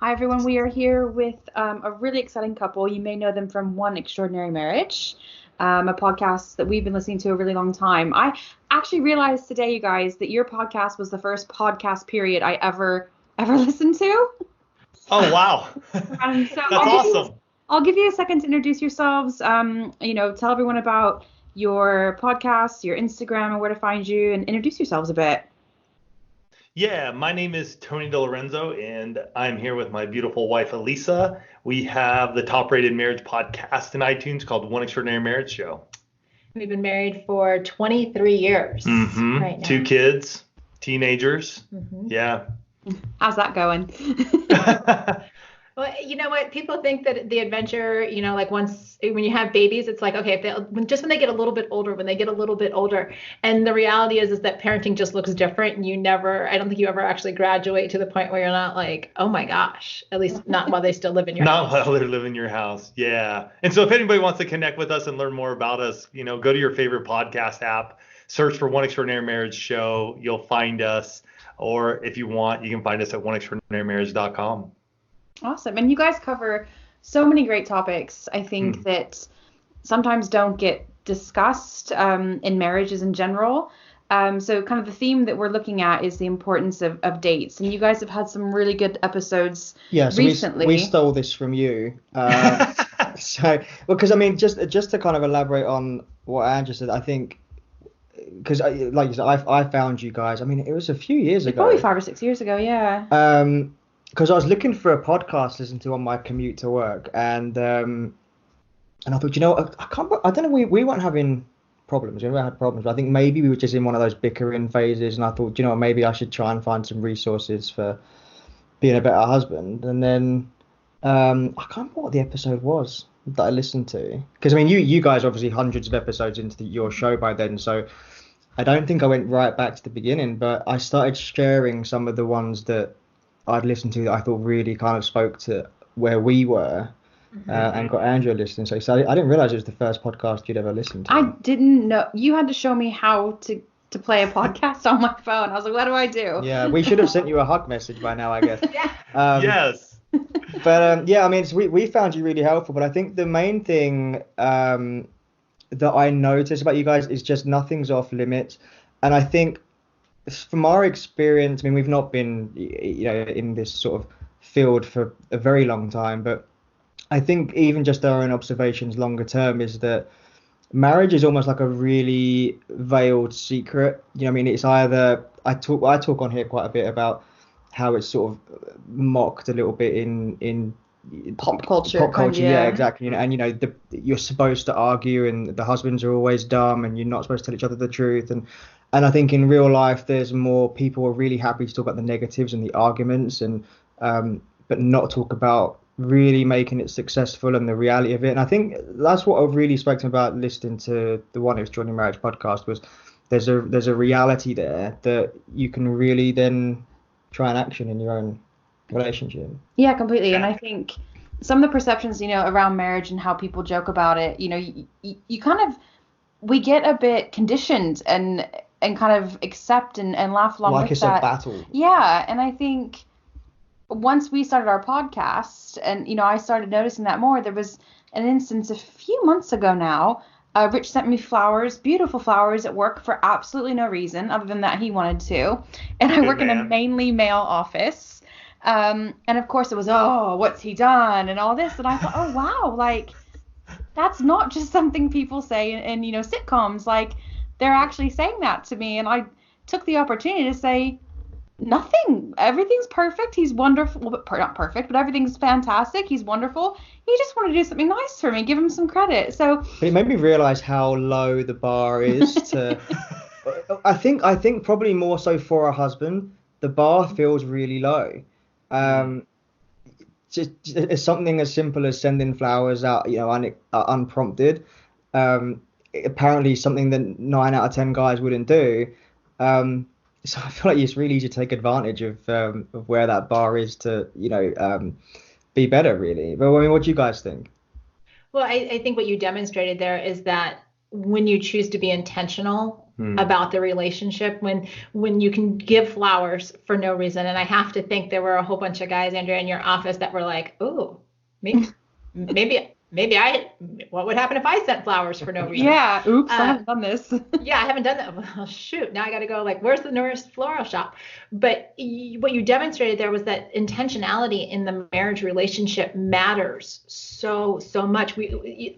Hi, everyone. We are here with a really exciting couple. You may know them from One Extraordinary Marriage, a podcast that we've been listening to a really long time. I actually realized today, you guys, that your podcast was the first podcast period I ever listened to. Oh, wow. So That's awesome. I'll give you a second to introduce yourselves. Tell everyone about your podcast, your Instagram, and where to find you, and introduce yourselves a bit. Yeah, my name is Tony Dilorenzo, and I'm here with my beautiful wife, Alisa. We have the top-rated marriage podcast in iTunes called One Extraordinary Marriage Show. We've been married for 23 years right now. 2 kids, teenagers. Yeah. How's that going? Well, you know what? People think that the adventure, like when you have babies, it's like, okay, just when they get a little bit older, And the reality is that parenting just looks different. And I don't think you ever actually graduate to the point where you're not like, oh my gosh, at least not while they still live in your house. Not while they live in your house. Yeah. And so if anybody wants to connect with us and learn more about us, go to your favorite podcast app, search for One Extraordinary Marriage Show. You'll find us. Or if you want, you can find us at oneextraordinarymarriage.com. Awesome. And you guys cover so many great topics, I think, that sometimes don't get discussed in marriages in general. So kind of the theme that we're looking at is the importance of dates. And you guys have had some really good episodes recently. We stole this from you. Because I mean, just to kind of elaborate on what Andrew said, I think, because like you said, I found you guys, I mean, it was a few years ago. Probably 5 or 6 years ago, yeah. Because I was looking for a podcast to listen to on my commute to work, and I thought, I don't know, we weren't having problems. We never had problems. But I think maybe we were just in one of those bickering phases, and I thought, maybe I should try and find some resources for being a better husband. And then I can't remember what the episode was that I listened to, because I mean, you guys are obviously hundreds of episodes into your show by then, so I don't think I went right back to the beginning, but I started sharing some of the ones that I'd listened to that I thought really kind of spoke to where we were, and got Andrew listening. So I didn't realize it was the first podcast you'd ever listened to. I didn't know. You had to show me how to play a podcast on my phone. I was like, what do I do? Yeah, we should have sent you a hug message by now, I guess. Yeah. Yes. But I mean, we found you really helpful. But I think the main thing that I noticed about you guys is just nothing's off limits. And I think, from our experience, I mean, we've not been, in this sort of field for a very long time, but I think even just our own observations longer term is that marriage is almost like a really veiled secret. I mean, it's either, I talk on here quite a bit about how it's sort of mocked a little bit in pop culture. Yeah, exactly. And you're supposed to argue, and the husbands are always dumb, and you're not supposed to tell each other the truth. And I think in real life, there's more people are really happy to talk about the negatives and the arguments, and but not talk about really making it successful and the reality of it. And I think that's what I've really spoken about listening to the One Extraordinary Marriage podcast, was there's a reality there that you can really then try and action in your own relationship. Yeah, completely. And I think some of the perceptions, around marriage and how people joke about it, you kind of, we get a bit conditioned and kind of accept and laugh along with that. Like it's a battle. Yeah, and I think once we started our podcast, and I started noticing that more, there was an instance a few months ago now. Rich sent me flowers, beautiful flowers, at work for absolutely no reason other than that he wanted to. And I work in a mainly male office. And of course it was, oh, what's he done? And all this. And I thought, oh, wow, like, that's not just something people say in sitcoms. Like, they're actually saying that to me. And I took the opportunity to say, nothing. Everything's perfect. He's wonderful. Well, not perfect, but everything's fantastic. He's wonderful. He just wanted to do something nice for me. Give him some credit. So but it made me realize how low the bar is to I think probably more so for a husband, the bar feels really low. Just it's something as simple as sending flowers out, unprompted. Apparently something that 9 out of 10 guys wouldn't do. So I feel like it's really easy to take advantage of where that bar is to, be better, really. But I mean, what do you guys think? Well, I think what you demonstrated there is that when you choose to be intentional about the relationship when you can give flowers for no reason. And I have to think there were a whole bunch of guys, Andrea, in your office that were like, oh, maybe what would happen if I sent flowers for no reason? Yeah. Oops, I haven't done this. Yeah, I haven't done that. Well, shoot. Now I got to go like, where's the nearest floral shop? But what you demonstrated there was that intentionality in the marriage relationship matters so much.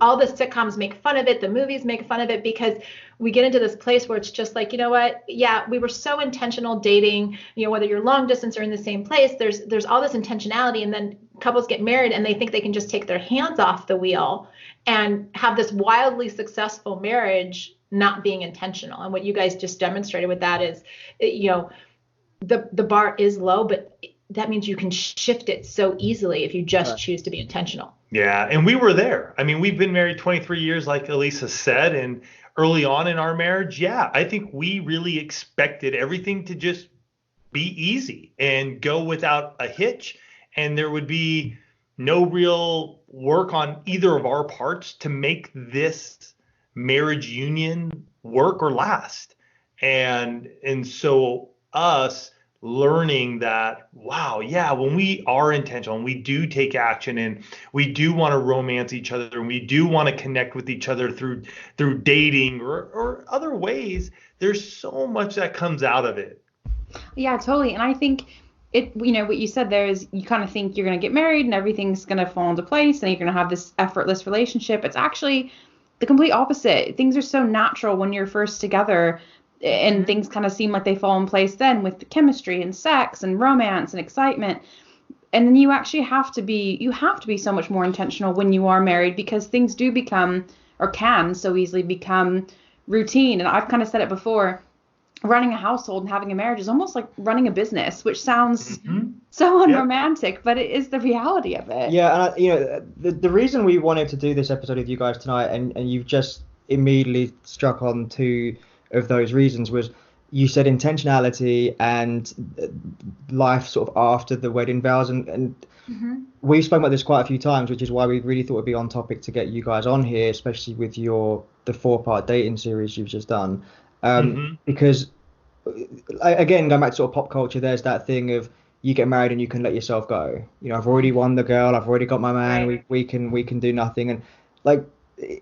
All the sitcoms make fun of it. The movies make fun of it because we get into this place where it's just like, you know what? Yeah, we were so intentional dating, whether you're long distance or in the same place, there's all this intentionality. And then couples get married and they think they can just take their hands off the wheel and have this wildly successful marriage not being intentional. And what you guys just demonstrated with that is, the bar is low, but that means you can shift it so easily if you just choose to be intentional. Yeah. And we were there. I mean, we've been married 23 years, like Alisa said, and early on in our marriage, yeah, I think we really expected everything to just be easy and go without a hitch. And there would be no real work on either of our parts to make this marriage union work or last. And so us learning that, wow, yeah, when we are intentional and we do take action and we do want to romance each other and we do want to connect with each other through dating or other ways, there's so much that comes out of it. Yeah, totally. And I think what you said there is you kind of think you're going to get married and everything's going to fall into place and you're going to have this effortless relationship. It's actually the complete opposite. Things are so natural when you're first together and things kind of seem like they fall in place then with the chemistry and sex and romance and excitement. And then you actually have to be so much more intentional when you are married because things do become or can so easily become routine. And I've kind of said it before. Running a household and having a marriage is almost like running a business, which sounds so unromantic, but it is the reality of it. Yeah, and the reason we wanted to do this episode with you guys tonight, and you've just immediately struck on two of those reasons, was you said intentionality and life sort of after the wedding vows, and we've spoken about this quite a few times, which is why we really thought it'd be on topic to get you guys on here, especially with the 4-part dating series you've just done. Because again, going back to sort of pop culture, there's that thing of you get married and you can let yourself go. I've already won the girl, I've already got my man, right. we can do nothing, and like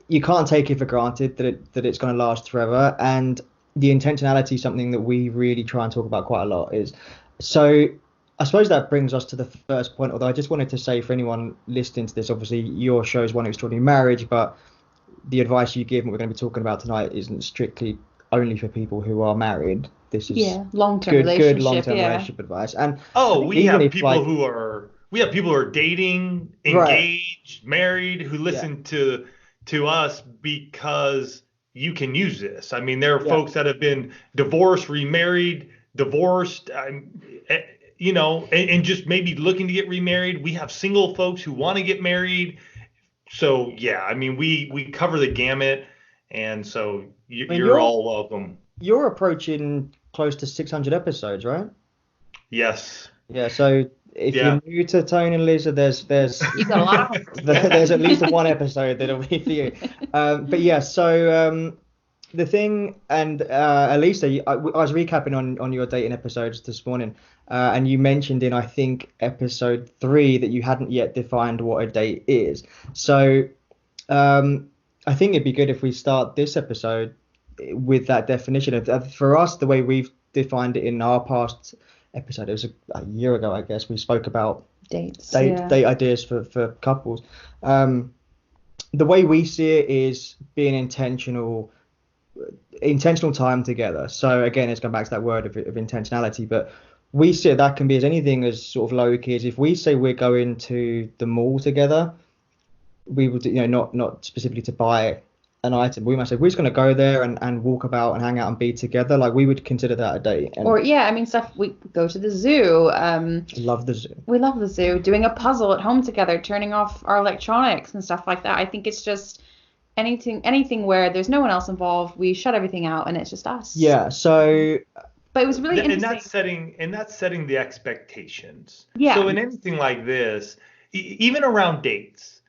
you can't take it for granted that it's going to last forever. And the intentionality is something that we really try and talk about quite a lot. So I suppose that brings us to the first point, although I just wanted to say for anyone listening to this, obviously your show is One Extraordinary Marriage, but the advice you give and what we're going to be talking about tonight isn't strictly only for people who are married. This is long-term good long-term relationship advice. And we have people who are dating, engaged, married, who listen to us because you can use this. I mean, there are folks that have been divorced, remarried, divorced, and just maybe looking to get remarried. We have single folks who want to get married. So yeah, I mean, we cover the gamut, and so you're all welcome. You're approaching close to 600 episodes, right? Yes. Yeah. So if you're new to Tony and Alisa, there's you've got a lot of there's at least one episode that'll be for you. But yeah, so the thing, and Alisa, I was recapping on your dating episodes this morning, and you mentioned in I think episode 3 that you hadn't yet defined what a date is. So I think it'd be good if we start this episode with that definition. For us, the way we've defined it in our past episode, it was a year ago, I guess, we spoke about date ideas for couples. The way we see it is being intentional time together. So again, it's going back to that word of intentionality, but we see that can be as anything as sort of low key as if we say we're going to the mall together, we would, not specifically to buy an item. We might say we're just going to go there and walk about and hang out and be together. Like we would consider that a date. Stuff. We go to the zoo. Love the zoo. We love the zoo. Doing a puzzle at home together, turning off our electronics and stuff like that. I think it's just anything where there's no one else involved. We shut everything out and it's just us. Yeah. So. But it was really interesting. And that's setting the expectations. Yeah. So in anything like this, even around dates,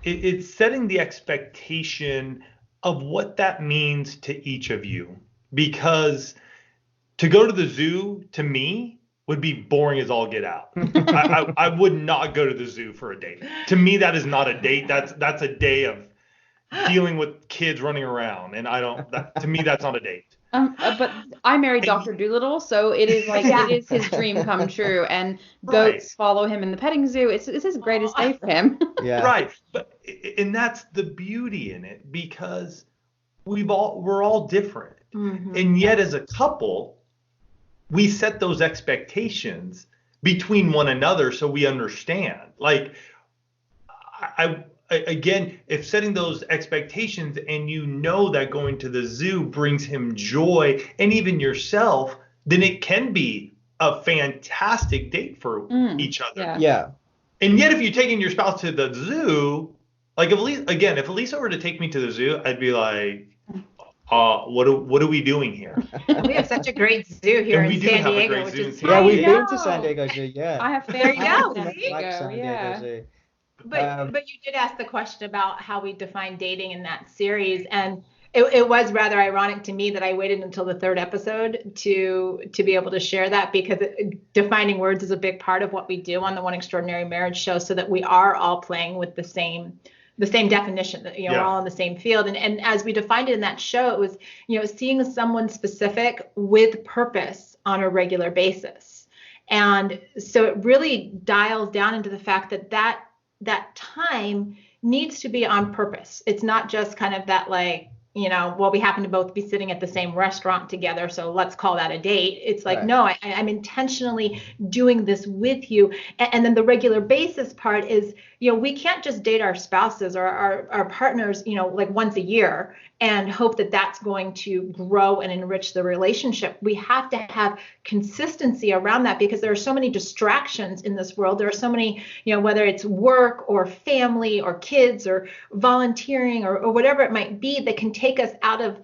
it's setting the expectation of what that means to each of you. because to go to the zoo, to me, would be boring as all get out. I would not go to the zoo for a date. To me, that is not a date. That's a day of dealing with kids running around, and to me, that's not a date. But I married Dr. Dolittle, so it is like it is his dream come true, and goats follow him in the petting zoo. It's his greatest day for him. Yeah. Right. And that's the beauty in it, because we're all different. Mm-hmm. And yet as a couple, we set those expectations between one another so we understand. Like, again, if setting those expectations and you know that going to the zoo brings him joy and even yourself, then it can be a fantastic date for each other. Yeah. And yet if you're taking your spouse to the zoo, like if Alisa were to take me to the zoo, I'd be like, what are we doing here? We have such a great zoo here in San Diego, which is yeah, we've been to San Diego Zoo. Yeah. I have there you go. San Diego Zoo. But you did ask the question about how we define dating in that series, and it was rather ironic to me that I waited until the third episode to be able to share that, because defining words is a big part of what we do on the One Extraordinary Marriage show, so that we are all playing with the same definition, that we're all in the same field. And as we defined it in that show, it was seeing someone specific with purpose on a regular basis. And so it really dials down into the fact that time needs to be on purpose. It's not just kind of that, like, we happen to both be sitting at the same restaurant together, so let's call that a date. It's like, no, I'm intentionally doing this with you. And then the regular basis part is, we can't just date our spouses or our partners, like once a year and hope that that's going to grow and enrich the relationship. We have to have consistency around that, because there are so many distractions in this world. There are so many, whether it's work or family or kids or volunteering or whatever it might be, that can take us out of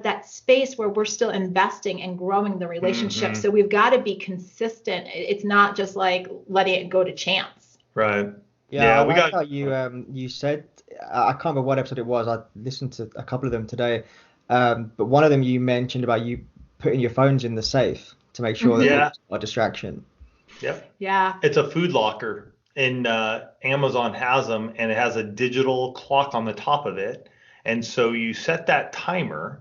that space where we're still investing and growing the relationship. Mm-hmm. So we've got to be consistent. It's not just like letting it go to chance. Right. Yeah, I like how you said, I can't remember what episode it was. I listened to a couple of them today, but one of them you mentioned about you putting your phones in the safe to make sure that it's not a distraction. Yep. Yeah. It's a food locker, and Amazon has them, and it has a digital clock on the top of it. And so you set that timer,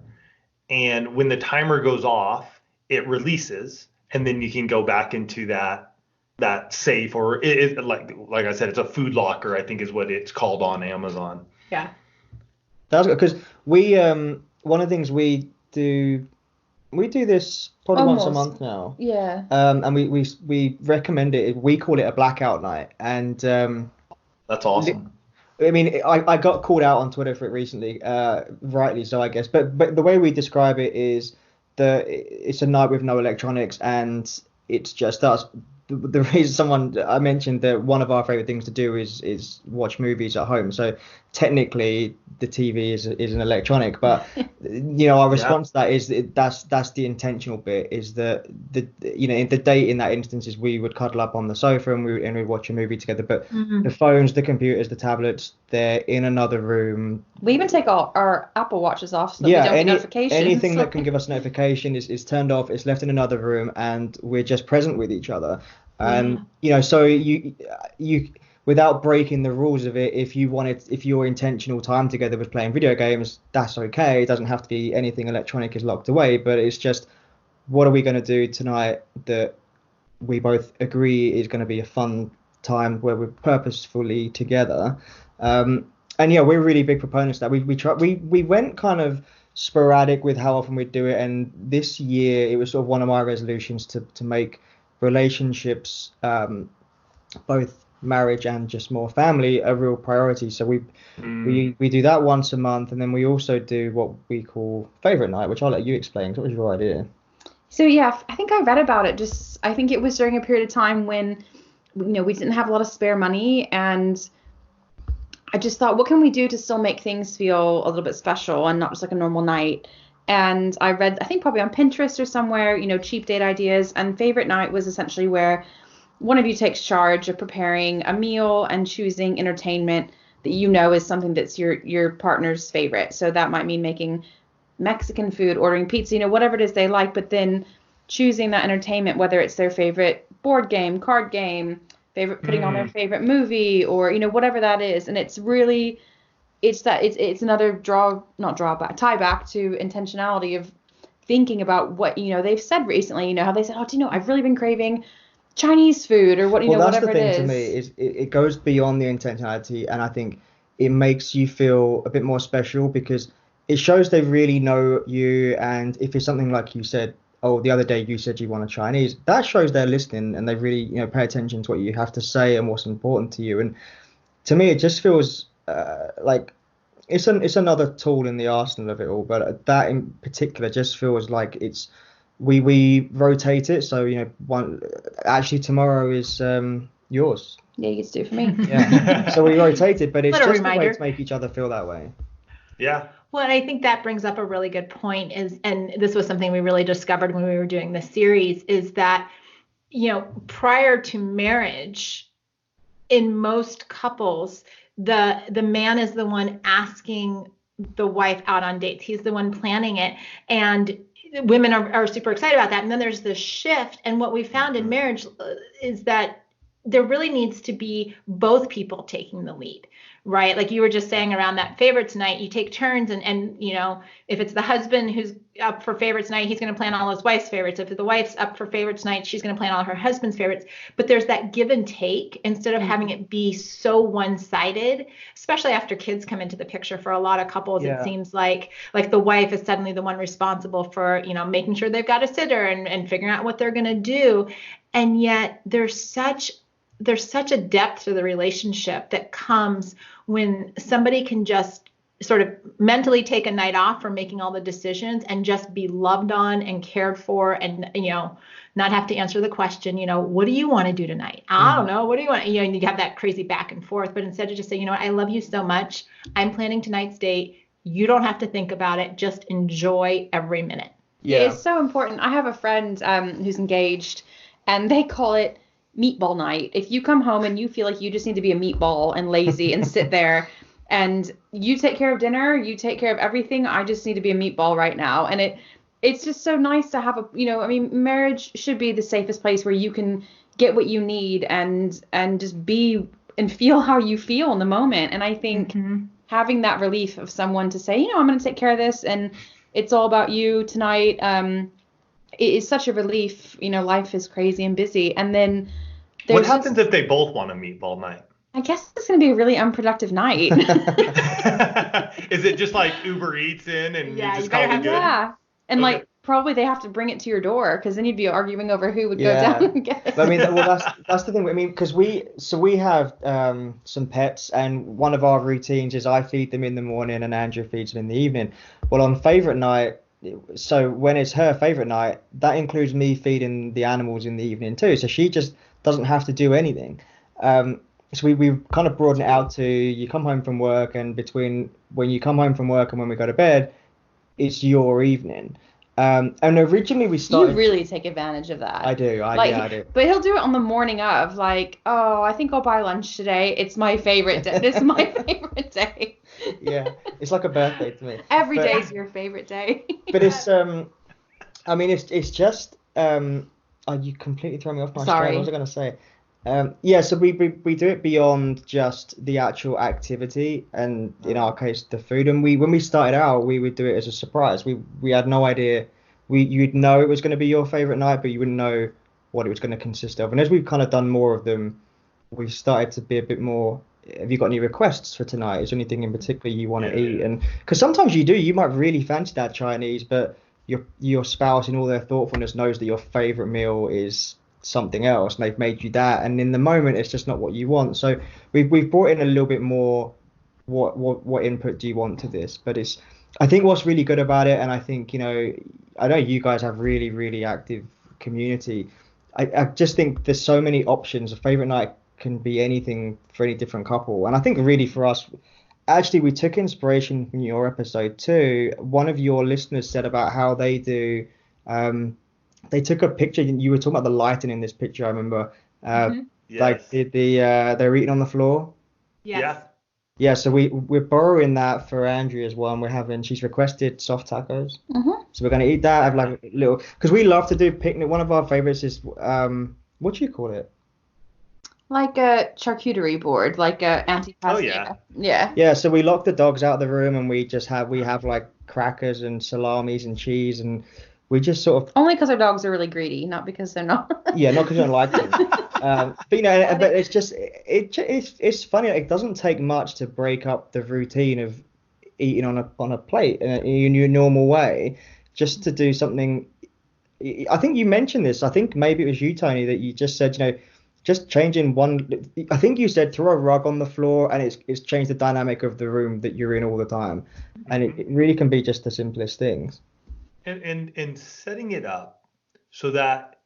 and when the timer goes off, it releases, and then you can go back into that safe, or like I said, it's a food locker, I think is what it's called on Amazon. Yeah. That's good, because we one of the things we do this probably once a month now. Yeah. And we recommend it. We call it a blackout night, and that's awesome. I mean, I got called out on Twitter for it recently, rightly so, I guess. But the way we describe it is that it's a night with no electronics, and it's just us. The reason I mentioned that one of our favorite things to do is watch movies at home. So technically the TV is an electronic, but our response to that is that's the intentional bit, is that the date in that instance is we would cuddle up on the sofa and we'd watch a movie together. But the phones, the computers, the tablets, they're in another room. We even take our Apple Watches off so that we don't get notifications. Anything that can give us notification is turned off. It's left in another room, and we're just present with each other. So you without breaking the rules of it, if your intentional time together was playing video games, that's okay. It doesn't have to be anything electronic is locked away, but it's just, what are we going to do tonight that we both agree is going to be a fun time where we're purposefully together. And we're really big proponents of that. We went kind of sporadic with how often we do it, and this year it was sort of one of my resolutions to make relationships, both marriage and just more family, a real priority. So we do that once a month, and then we also do what we call favorite night, which I'll let you explain. What was your idea? So yeah, I think I read about it. I think it was during a period of time when we didn't have a lot of spare money, and I just thought, what can we do to still make things feel a little bit special and not just like a normal night? And I read, I think probably on Pinterest or somewhere, cheap date ideas. And favorite night was essentially where one of you takes charge of preparing a meal and choosing entertainment that is something that's your partner's favorite. So that might mean making Mexican food, ordering pizza, whatever it is they like, but then choosing that entertainment, whether it's their favorite board game, card game, putting on their favorite movie, or whatever that is. And it's really, it's another tie back to intentionality of thinking about what they've said recently. How they said, oh, I've really been craving Chinese food, or what, whatever it is. Well, that's the thing to me, is it goes beyond the intentionality, and I think it makes you feel a bit more special, because it shows they really know you. And if it's something like you said, oh, the other day you said you want a Chinese, that shows they're listening and they really, pay attention to what you have to say and what's important to you. And to me, it just feels like it's another tool in the arsenal of it all. But that in particular just feels like it's we rotate it. So tomorrow is yours. Yeah, you get to do it for me. Yeah. So we rotate it, but it's just a way to make each other feel that way. Yeah. Well, and I think that brings up a really good point, and this was something we really discovered when we were doing this series, is that, prior to marriage, in most couples, the man is the one asking the wife out on dates. He's the one planning it. And women are super excited about that. And then there's this shift. And what we found in marriage is that there really needs to be both people taking the lead, right? Like you were just saying, around that favorites night, you take turns, and if it's the husband who's up for favorites night, he's going to plan all his wife's favorites. If the wife's up for favorites night, she's going to plan all her husband's favorites. But there's that give and take, instead of having it be so one-sided, especially after kids come into the picture. For a lot of couples, It seems like the wife is suddenly the one responsible for, making sure they've got a sitter and figuring out what they're going to do. And yet there's such a depth to the relationship that comes when somebody can just sort of mentally take a night off from making all the decisions and just be loved on and cared for, and not have to answer the question, what do you want to do tonight? I don't know. What do you want? And you have that crazy back and forth, but instead of just saying, I love you so much, I'm planning tonight's date, you don't have to think about it, just enjoy every minute. Yeah, it's so important. I have a friend who's engaged, and they call it meatball night. If you come home and you feel like you just need to be a meatball and lazy and sit there, and you take care of dinner, you take care of everything, I just need to be a meatball right now. And it's just so nice to have marriage should be the safest place where you can get what you need and just be and feel how you feel in the moment. And I think having that relief of someone to say, I'm going to take care of this, and it's all about you tonight, it is such a relief. Life is crazy and busy. And then what happens if they both want a meatball night? I guess it's going to be a really unproductive night. Is it just like Uber Eats in and you just call it good? Yeah. And probably they have to bring it to your door, because then you'd be arguing over who would go down and get it. I mean, that's the thing. I mean, because we have some pets, and one of our routines is I feed them in the morning and Andrew feeds them in the evening. Well, on favorite night, so when it's her favorite night, that includes me feeding the animals in the evening too. So she just doesn't have to do anything. So we kind of broaden it out to, you come home from work, and between when you come home from work and when we go to bed, it's your evening. And originally we started. You really take advantage of that. I do. I do. But he'll do it on the morning of, I think I'll buy lunch today. It's my favorite day. This is my favorite day. Yeah, it's like a birthday to me. Every day is your favorite day. But it's it's just you completely throw me off my Sorry. What was I going to say? So we do it beyond just the actual activity, and in our case the food. And when we started out, we would do it as a surprise. We had no idea. You'd know it was going to be your favorite night, but you wouldn't know what it was going to consist of. And as we've kind of done more of them, we've started to be a bit more, have you got any requests for tonight? Is there anything in particular you want to eat? And because sometimes you might really fancy that Chinese, but your spouse in all their thoughtfulness knows that your favorite meal is something else, and they've made you that, and in the moment it's just not what you want. So we've brought in a little bit more, what input do you want to this? But I think what's really good about it, and I think I know you guys have really, really active community. I just think there's so many options. A favorite night can be anything for any different couple, and I think really for us, actually we took inspiration from your episode too. One of your listeners said about how they do they took a picture, and you were talking about the lighting in this picture, I remember. Yes. Like they're eating on the floor. Yes. Yeah, so we're borrowing that for Andrea as well, and she's requested soft tacos. So we're gonna eat that, have like a little, because we love to do picnic. One of our favorites is what do you call it? Like a charcuterie board, like a Oh yeah. antipasta. Yeah. Yeah, so we lock the dogs out of the room and we have like crackers and salamis and cheese, and we just sort of, Only because our dogs are really greedy, not because they're not. yeah, not because we don't like them. But but it's just it's funny. It doesn't take much to break up the routine of eating on a plate in your normal way, just to do something. I think you mentioned this. I think maybe it was you, Tony, that you just said, just changing one. I think you said throw a rug on the floor, and it's changed the dynamic of the room that you're in all the time, and it really can be just the simplest things. And setting it up so that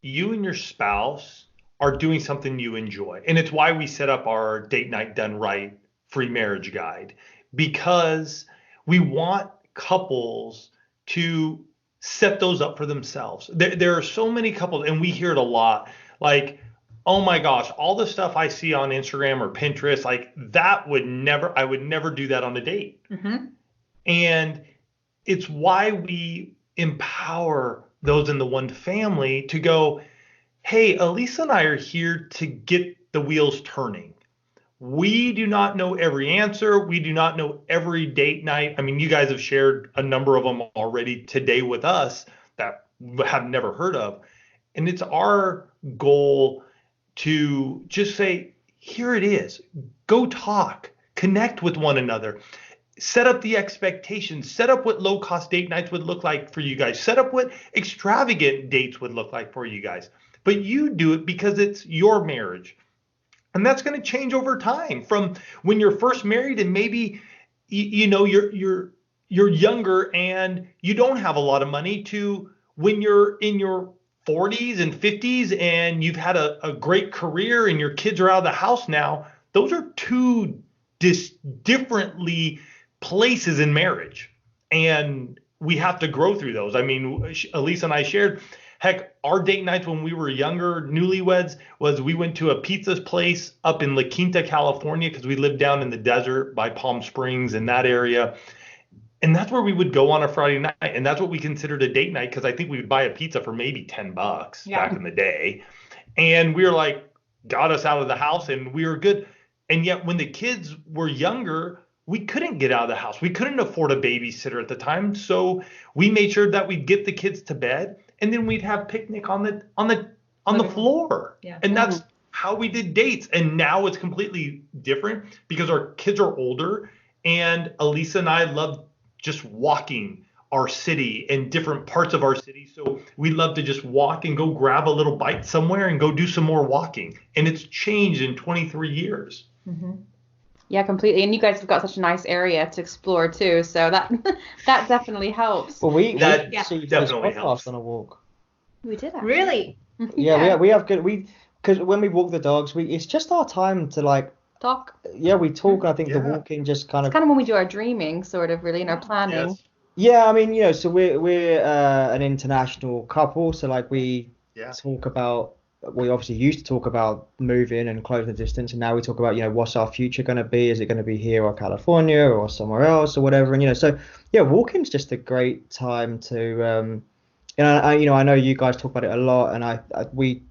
you and your spouse are doing something you enjoy. And it's why we set up our Date Night Done Right free marriage guide, because we want couples to set those up for themselves. There are so many couples, and we hear it a lot, like, oh my gosh, all the stuff I see on Instagram or Pinterest, like I would never do that on a date. And it's why we empower those in the one family to go, hey, Alisa and I are here to get the wheels turning. We do not know every answer. We do not know every date night. I mean, you guys have shared a number of them already today with us that we have never heard of. And it's our goal to just say, here it is. Go talk, connect with one another. Set up the expectations, set up what low-cost date nights would look like for you guys, set up what extravagant dates would look like for you guys. But you do it because it's your marriage. And that's going to change over time, from when you're first married and maybe you're younger and you don't have a lot of money, to when you're in your 40s and 50s and you've had a great career and your kids are out of the house now. Those are two differently places in marriage, and we have to grow through those. I mean, Alisa and I shared, heck, our date nights when we were younger, newlyweds, was we went to a pizza place up in La Quinta, California, because we lived down in the desert by Palm Springs in that area. And that's where we would go on a Friday night, and that's what we considered a date night, because I think we would buy a pizza for maybe $10 back in the day. And we were like, got us out of the house, and we were good. And yet when the kids were younger, we couldn't get out of the house. We couldn't afford a babysitter at the time. So we made sure that we'd get the kids to bed, and then we'd have picnic on the floor. Yeah. And that's how we did dates. And now it's completely different because our kids are older, and Alisa and I love just walking our city and different parts of our city. So we love to just walk and go grab a little bite somewhere and go do some more walking. And it's changed in 23 years. Yeah, completely. And you guys have got such a nice area to explore too, so that definitely helps. Well, we That see definitely this podcast helps. on a walk. We did actually. Really? Yeah, we have good, because when we walk the dogs, it's just our time to like Talk. Yeah, we talk, and I think the Yeah. walking just kind It's of. kind of when we do our dreaming, sort of, really, in our planning. Yes. Yeah, I mean, so we're an international couple, so like we Yeah. talk about. We obviously used to talk about moving and closing the distance, and now we talk about, what's our future going to be? Is it going to be here or California or somewhere else or whatever? And so yeah, walking's just a great time to. I know you guys talk about it a lot, and we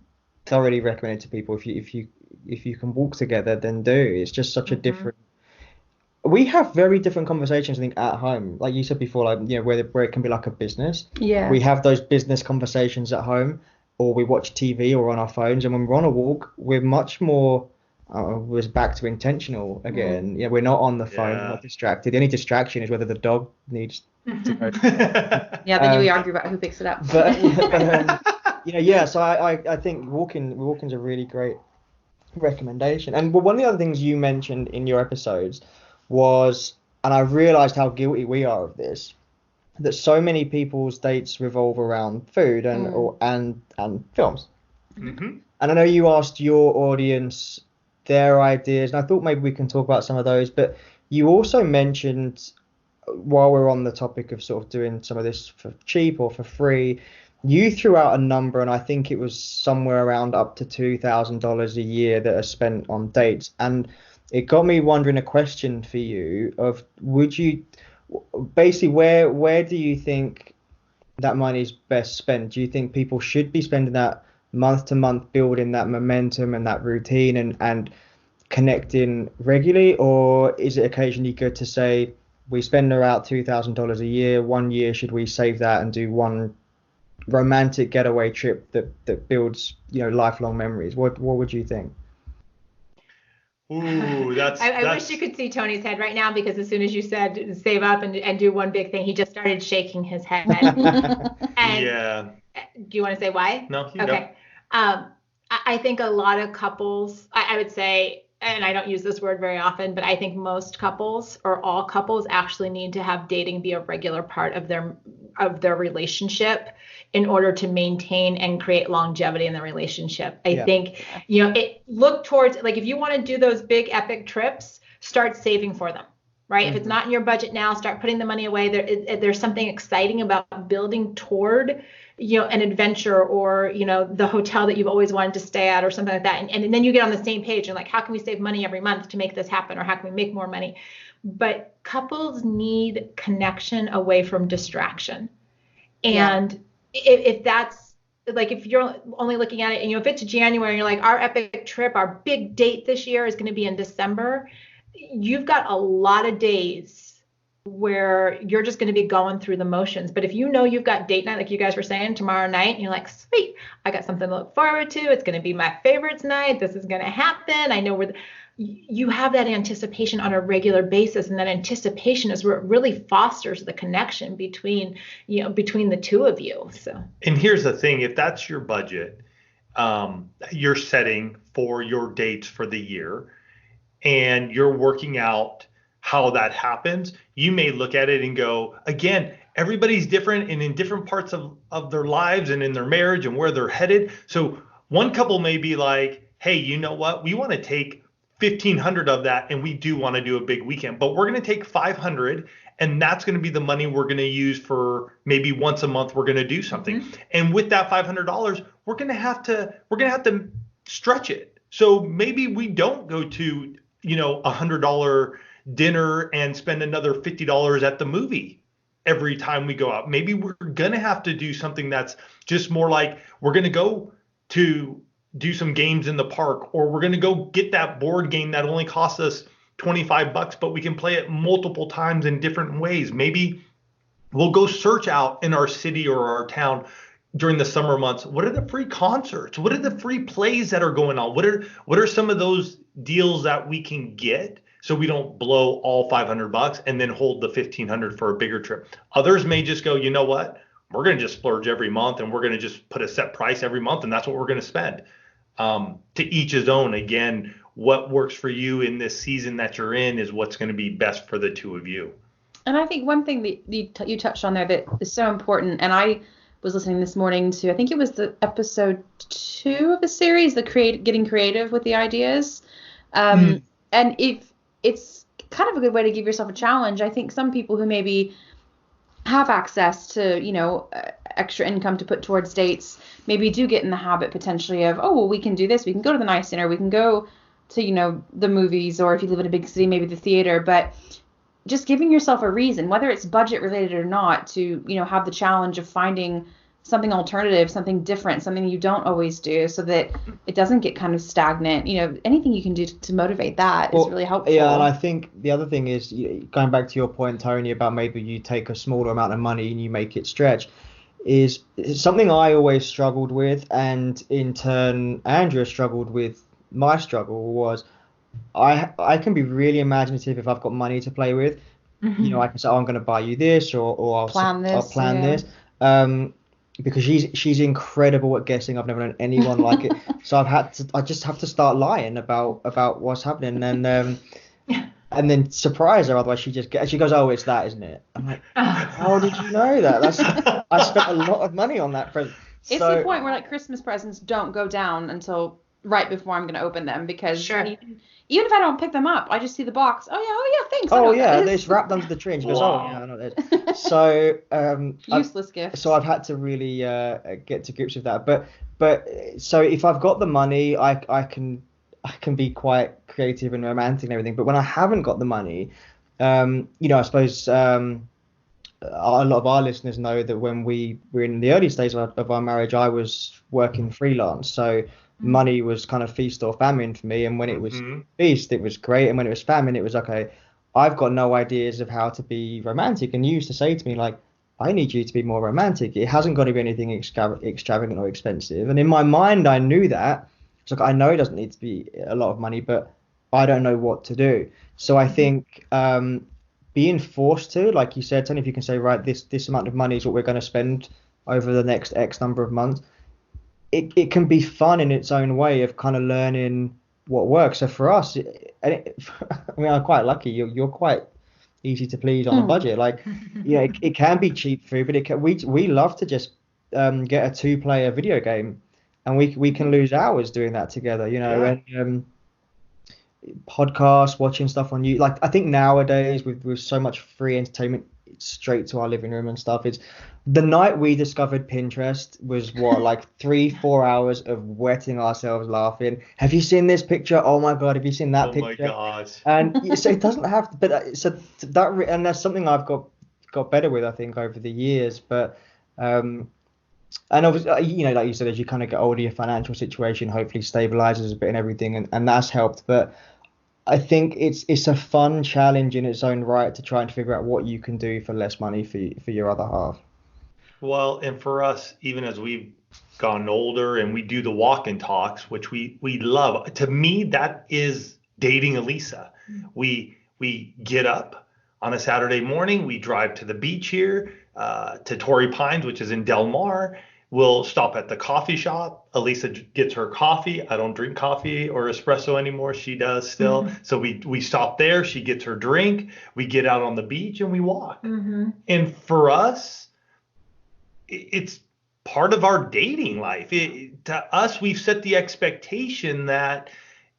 thoroughly recommend it to people. If you can walk together, then do. It's just such a different. We have very different conversations, I think, at home. Like you said before, like where it can be like a business. Yeah. We have those business conversations at home, or we watch TV or on our phones. And when we're on a walk, we're much more. We're back to intentional again. Yeah, we're not on the phone, we're not distracted. The only distraction is whether the dog needs to go. Yeah, then we argue about who picks it up. But so I think walking's a really great recommendation. And one of the other things you mentioned in your episodes was, and I realized how guilty we are of this, that so many people's dates revolve around food and films. Mm-hmm. And I know you asked your audience their ideas, and I thought maybe we can talk about some of those, but you also mentioned, while we're on the topic of sort of doing some of this for cheap or for free, you threw out a number, and I think it was somewhere around up to $2,000 a year that are spent on dates. And it got me wondering a question for you of would you basically where do you think that money is best spent? Do you think people should be spending that month to month, building that momentum and that routine and connecting regularly, or is it occasionally good to say we spend about $2,000 a year, 1 year should we save that and do one romantic getaway trip that builds lifelong memories? What would you think? Ooh, I wish you could see Tony's head right now, because as soon as you said save up and do one big thing, he just started shaking his head. And yeah. Do you want to say why? No, you okay. I think a lot of couples, I would say, and I don't use this word very often, but I think most couples or all couples actually need to have dating be a regular part of their relationship in order to maintain and create longevity in the relationship. I think, look towards, like, if you want to do those big epic trips, start saving for them, right? If it's not in your budget now, start putting the money away. There's something exciting about building toward, an adventure, or, the hotel that you've always wanted to stay at or something like that. And then you get on the same page and like, how can we save money every month to make this happen? Or how can we make more money? But couples need connection away from distraction. And if that's like, if you're only looking at it and if it's January and you're like, our epic trip, our big date this year is going to be in December, you've got a lot of days where you're just going to be going through the motions. But if you've got date night, like you guys were saying, tomorrow night, and you're like, sweet, I got something to look forward to. It's going to be my favorites night. This is going to happen. I know you have that anticipation on a regular basis, and that anticipation is where it really fosters the connection between the two of you. So, and here's the thing: if that's your budget, you're setting for your dates for the year, and you're working out how that happens, you may look at it and go, again, everybody's different and in different parts of their lives and in their marriage and where they're headed. So one couple may be like, hey, you know what? We want to take 1,500 of that, and we do want to do a big weekend, but we're going to take 500, and that's going to be the money we're going to use for maybe once a month. We're going to do something, and with that $500, we're going to have to stretch it. So maybe we don't go to $100 dinner and spend another $50 at the movie every time we go out. Maybe we're going to have to do something that's just more like we're going to go to do some games in the park, or we're going to go get that board game that only costs us $25, but we can play it multiple times in different ways. Maybe we'll go search out in our city or our town during the summer months. What are the free concerts? What are the free plays that are going on? What are some of those deals that we can get so we don't blow all $500 and then hold the $1,500 for a bigger trip? Others may just go, you know what? We're going to just splurge every month, and we're going to just put a set price every month, and that's what we're going to spend. To each his own. Again, what works for you in this season that you're in is what's going to be best for the two of you. And I think one thing that you touched on there that is so important, and I was listening this morning to, I think it was the episode 2 of the series, getting creative with the ideas. And if it's kind of a good way to give yourself a challenge. I think some people who maybe have access to, extra income to put towards dates, maybe do get in the habit potentially of, oh, well, we can do this. We can go to the nice dinner. We can go to, the movies, or if you live in a big city, maybe the theater. But just giving yourself a reason, whether it's budget related or not, to, have the challenge of finding something alternative, something different, something you don't always do, so that it doesn't get kind of stagnant. Anything you can do to motivate that is really helpful. Yeah, and I think the other thing is, going back to your point, Tony, about maybe you take a smaller amount of money and you make it stretch, is something I always struggled with, and in turn Andrea struggled with. My struggle was I can be really imaginative if I've got money to play with. I can say, oh, I'm going to buy you this, or I'll plan this. Because she's incredible at guessing. I've never known anyone like it. So I just have to start lying about what's happening, and then surprise her. Otherwise she goes, oh, it's that, isn't it? I'm like, how did you know that? I spent a lot of money on that present. It's the point where, like, Christmas presents don't go down until right before I'm going to open them, because even if I don't pick them up, I just see the box. Oh yeah, thanks. Oh yeah, it's wrapped under the tree, and she goes, oh yeah, I know that. So useless gift. So I've had to really get to grips with that. But so if I've got the money, I can be quite creative and romantic and everything. But when I haven't got the money, I suppose a lot of our listeners know that when we were in the early stages of our marriage, I was working freelance. So money was kind of feast or famine for me. And when it was feast, it was great. And when it was famine, it was okay, I've got no ideas of how to be romantic. And you used to say to me, like, I need you to be more romantic. It hasn't got to be anything extravagant or expensive. And in my mind, I knew that. It's like, I know it doesn't need to be a lot of money, but I don't know what to do. So I think being forced to, like you said, Tony, if you can say, right, this amount of money is what we're going to spend over the next X number of months, it can be fun in its own way of kind of learning what works. So for us, I mean, I'm quite lucky. You're quite easy to please on a budget. Like, it can be cheap food, but we love to just get a 2-player video game, and we can lose hours doing that together, and podcasts, watching stuff on you. Like, I think nowadays with so much free entertainment straight to our living room and stuff, it's the night we discovered Pinterest was like 3-4 hours of wetting ourselves laughing. Have you seen this picture? Oh my God, have you seen that picture? Oh my gosh. And so it doesn't have to, but so that, and that's something I've got better with, I think, over the years. But and obviously, like you said, as you kind of get older, your financial situation hopefully stabilizes a bit and everything, and that's helped. But I think it's a fun challenge in its own right to try and figure out what you can do for less money for your other half. Well, and for us, even as we've gotten older and we do the walk and talks, which we love, to me, that is dating Alisa. We get up on a Saturday morning, we drive to the beach here, to Torrey Pines, which is in Del Mar. We'll stop at the coffee shop. Alisa gets her coffee. I don't drink coffee or espresso anymore. She does still. So we stop there. She gets her drink. We get out on the beach and we walk. And for us, it's part of our dating life. To us, we've set the expectation that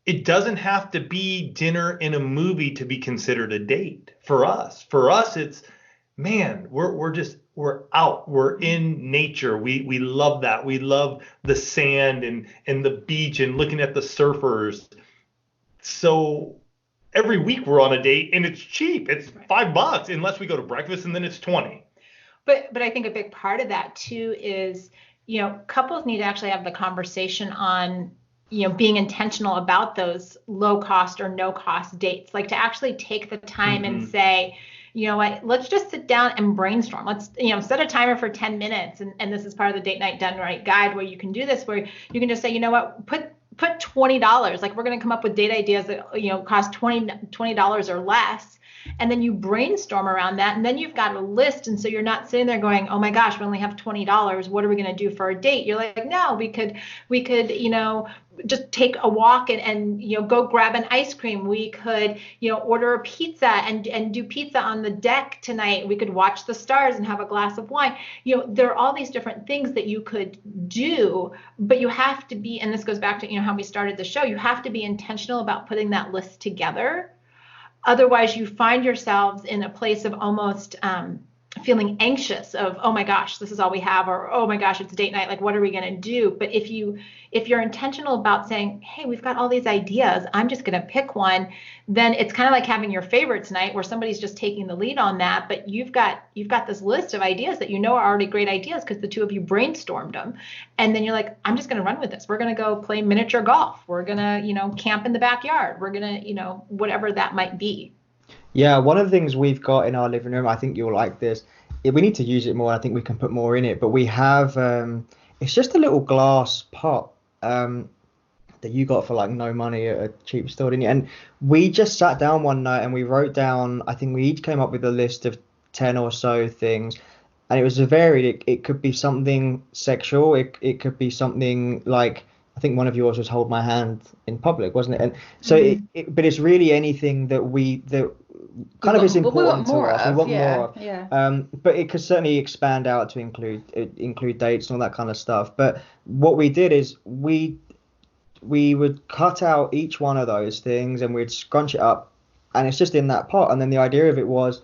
it doesn't have to be dinner and a movie to be considered a date. For us, it's, man, we're out, we're in nature. We love that. We love the sand and the beach and looking at the surfers. So every week we're on a date and it's cheap. It's $5 unless we go to breakfast, and then it's 20. But I think a big part of that too is, couples need to actually have the conversation on, being intentional about those low cost or no cost dates, like to actually take the time and say, you know what, let's just sit down and brainstorm. Let's, set a timer for 10 minutes. And this is part of the Date Night Done Right guide, where you can do this, where you can just say, you know what, put $20. Like, we're going to come up with date ideas that, cost $20 or less. And then you brainstorm around that. And then you've got a list. And so you're not sitting there going, oh my gosh, we only have $20. What are we going to do for a date? You're like, no, we could, just take a walk and go grab an ice cream. We could, order a pizza and do pizza on the deck tonight. We could watch the stars and have a glass of wine. There are all these different things that you could do, but you have to be, and this goes back to, how we started the show, you have to be intentional about putting that list together. Otherwise, you find yourselves in a place of almost feeling anxious of, oh my gosh, this is all we have, or oh my gosh, it's date night, like what are we going to do? But if you're intentional about saying, hey, we've got all these ideas, I'm just going to pick one, then it's kind of like having your favorites night where somebody's just taking the lead on that, but you've got this list of ideas that are already great ideas because the two of you brainstormed them. And then you're like, I'm just going to run with this. We're going to go play miniature golf. We're going to, camp in the backyard. We're going to, whatever that might be. Yeah, one of the things we've got in our living room, I think you'll like this. We need to use it more. I think we can put more in it. But we have, it's just a little glass pot that you got for like no money at a cheap store, didn't you? And we just sat down one night and we wrote down, I think we each came up with a list of 10 or so things. And it was a varied, it could be something sexual. It could be something like, I think one of yours was hold my hand in public, wasn't it? And so, but it's really anything that kind of is important to us. We want more of. Yeah. But it could certainly expand out to include dates and all that kind of stuff. But what we did is we would cut out each one of those things and we'd scrunch it up, and it's just in that pot. And then the idea of it was,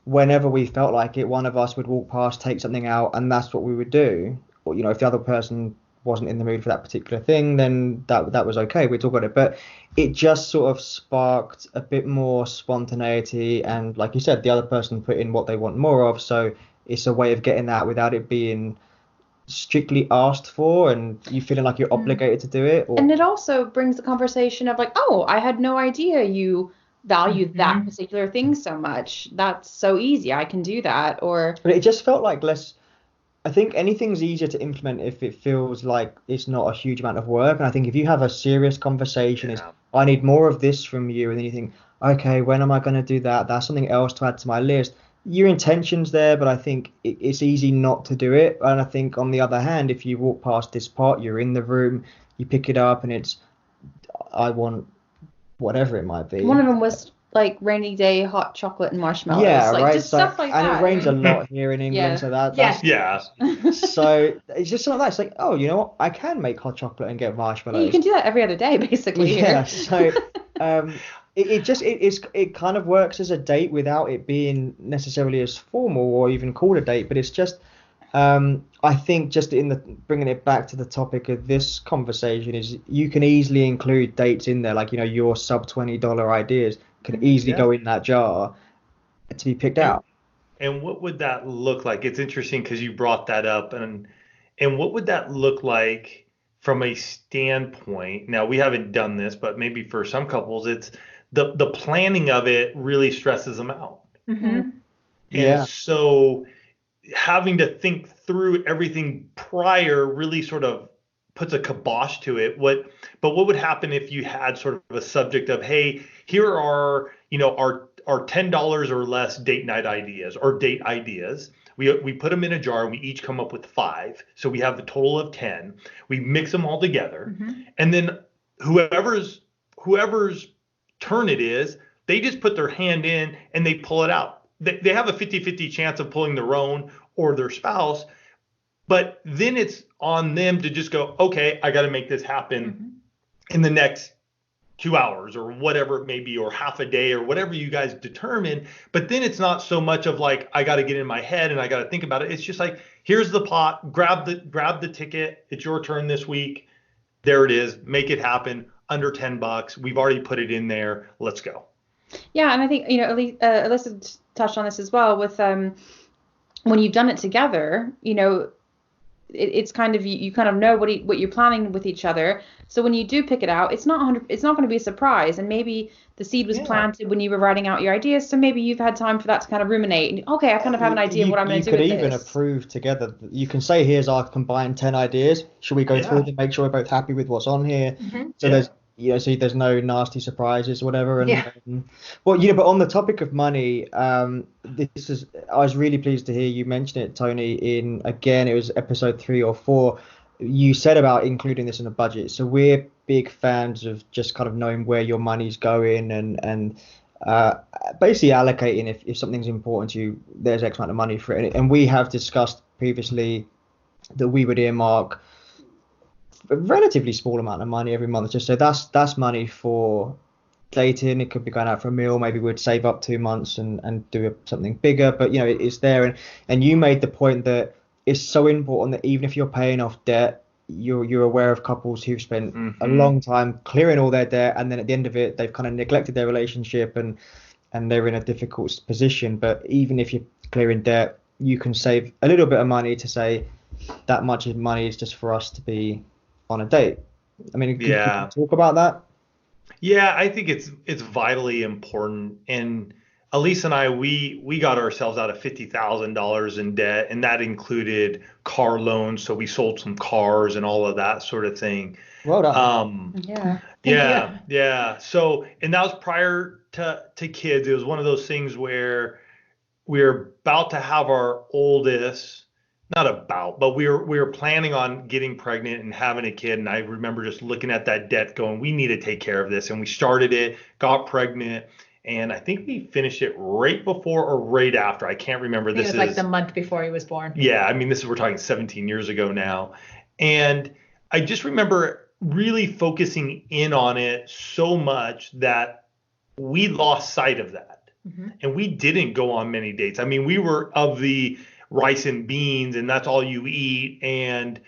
whenever we felt like it, one of us would walk past, take something out, and that's what we would do. Or if the other person wasn't in the mood for that particular thing, then that was okay. We talk about it, but it just sort of sparked a bit more spontaneity, and like you said, the other person put in what they want more of, so it's a way of getting that without it being strictly asked for and you feeling like you're obligated to do it. And it also brings the conversation of like, oh, I had no idea you value that particular thing so much. That's so easy. I can do that. Or But it just felt like less. I think anything's easier to implement if it feels like it's not a huge amount of work. And I think if you have a serious conversation, is I need more of this from you, and then you think, okay, when am I going to do that? That's something else to add to my list. Your intention's there, but I think it's easy not to do it. And I think on the other hand, if you walk past this pot, you're in the room, you pick it up, and it's, I want whatever it might be. One of them was like rainy day hot chocolate and marshmallows. Yeah, like, right. Just stuff like and that. it rains a lot here in England, so that's so it's just something like that. It's like, oh, you know what? I can make hot chocolate and get marshmallows. You can do that every other day, basically. Yeah. So it kind of works as a date without it being necessarily as formal or even called a date, but it's just I think just in the bringing it back to the topic of this conversation is you can easily include dates in there, like, you know, your sub $20 ideas can easily go in that jar to be picked out. And what would that look like? It's interesting because you brought that up, and what would that look like from a standpoint? Now, we haven't done this, but maybe for some couples, it's the planning of it really stresses them out. And so having to think through everything prior really sort of puts a kibosh to it. But what would happen if you had sort of a subject of, hey, here are, you know, our $10 or less date night ideas or date ideas. We put them in a jar and we each come up with 5. So we have the total of 10. We mix them all together. And then whoever's turn it is, they just put their hand in and they pull it out. They have a 50-50 chance of pulling their own or their spouse, but then it's on them to just go, okay, I got to make this happen in the next 2 hours or whatever it may be, or half a day or whatever you guys determine. But then it's not so much of like, I got to get in my head and I got to think about it. It's just like, here's the pot, grab the ticket. It's your turn this week. There it is. Make it happen. Under $10. We've already put it in there. Let's go. Yeah, and I think, you know, Alisa touched on this as well with when you've done it together, you know, it's kind of you kind of know what you're planning with each other. So when you do pick it out, it's not going to be a surprise. And maybe the seed was planted when you were writing out your ideas. So maybe you've had time for that to kind of ruminate. And, okay, I kind of have an idea of what I'm going to do with this. You could even approve together. You can say, here's our combined 10 ideas. Should we go through them, make sure we're both happy with what's on here? So there's, you know, so there's no nasty surprises or whatever. And well, you know, but on the topic of money, I was really pleased to hear you mention it, Tony, it was episode 3 or 4. You said about including this in the budget. So we're big fans of just kind of knowing where your money's going and basically allocating if something's important to you, there's X amount of money for it. And we have discussed previously that we would earmark a relatively small amount of money every month. Just so that's money for dating. It could be going out for a meal. Maybe we'd save up 2 months and do something bigger. But, you know, it's there. And you made the point that it's so important that even if you're paying off debt, you're aware of couples who've spent a long time clearing all their debt, and then at the end of it, they've kind of neglected their relationship and they're in a difficult position. But even if you're clearing debt, you can save a little bit of money to say that much of money is just for us to be on a date. I mean, can you talk about that? Yeah, I think it's vitally important. And Alisa and I, we got ourselves out of $50,000 in debt, and that included car loans. So we sold some cars and all of that sort of thing. Well done. Yeah. So, and that was prior to kids. It was one of those things where we were about to have our oldest. Not about, but we were planning on getting pregnant and having a kid. And I remember just looking at that debt going, we need to take care of this. And we started it, got pregnant. And I think we finished it right before or right after. I can't remember. It was like the month before he was born. Yeah. I mean, we're talking 17 years ago now. And I just remember really focusing in on it so much that we lost sight of that. And we didn't go on many dates. I mean, we were of the rice and beans and that's all you eat. And